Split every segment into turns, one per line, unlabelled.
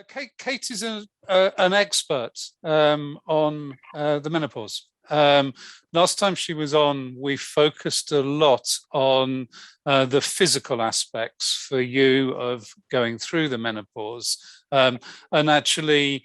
Kate is an expert on the menopause. Last time she was on, we focused a lot on the physical aspects for you of going through the menopause, and actually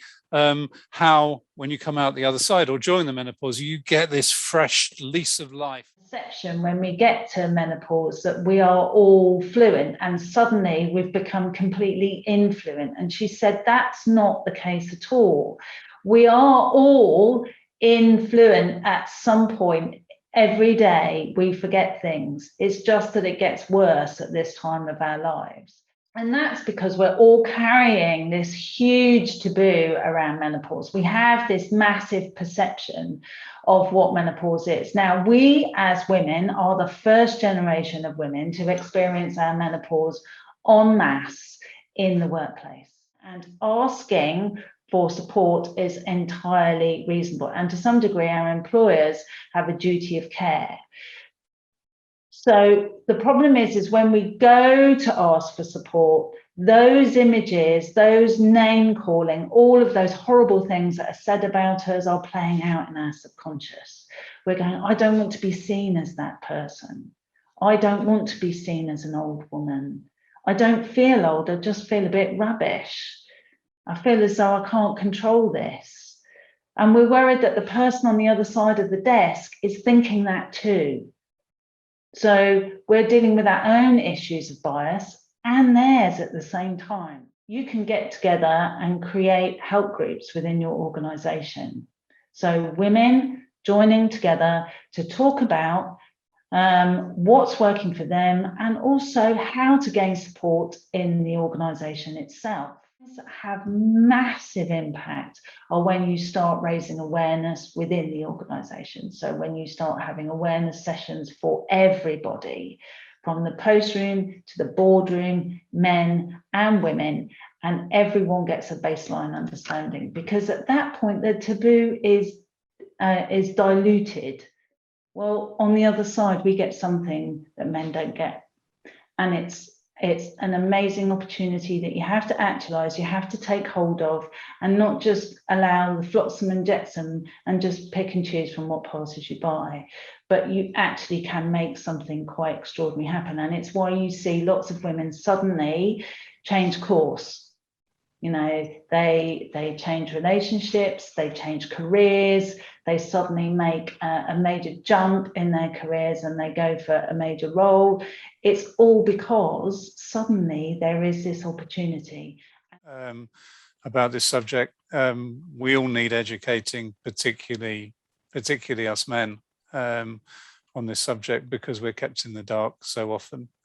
how, when you come out the other side or during the menopause, you get this fresh lease of life.
Perception when we get to menopause that we are all fluent, and suddenly we've become completely influent. And she said that's not the case at all. We are all influent at some point. Every day we forget things. It's just that it gets worse at this time of our lives. And that's because we're all carrying this huge taboo around menopause. We have this massive perception of what menopause is. Now, we as women are the first generation of women to experience our menopause en masse in the workplace. And asking for support is entirely reasonable. And to some degree, our employers have a duty of care. So the problem is when we go to ask for support, those images, those name calling, all of those horrible things that are said about us are playing out in our subconscious. We're going, I don't want to be seen as that person. I don't want to be seen as an old woman. I don't feel old, I just feel a bit rubbish. I feel as though I can't control this. And we're worried that the person on the other side of the desk is thinking that too. So we're dealing with our own issues of bias and theirs at the same time. You can get together and create help groups within your organisation. So women joining together to talk about what's working for them and also how to gain support in the organisation itself. That have massive impact are when you start raising awareness within the organisation. So when you start having awareness sessions for everybody, from the post room to the boardroom, men and women, and everyone gets a baseline understanding, because at that point the taboo is diluted. Well, on the other side, we get something that men don't get, and it's an amazing opportunity that you have to actualize, you have to take hold of, and not just allow the flotsam and jetsam and just pick and choose from what passes you by, but you actually can make something quite extraordinary happen. And it's why you see lots of women suddenly change course. You know, they change relationships, they change careers, they suddenly make a major jump in their careers and they go for a major role. It's all because suddenly there is this opportunity.
About this subject, we all need educating, particularly us men, on this subject, because we're kept in the dark so often.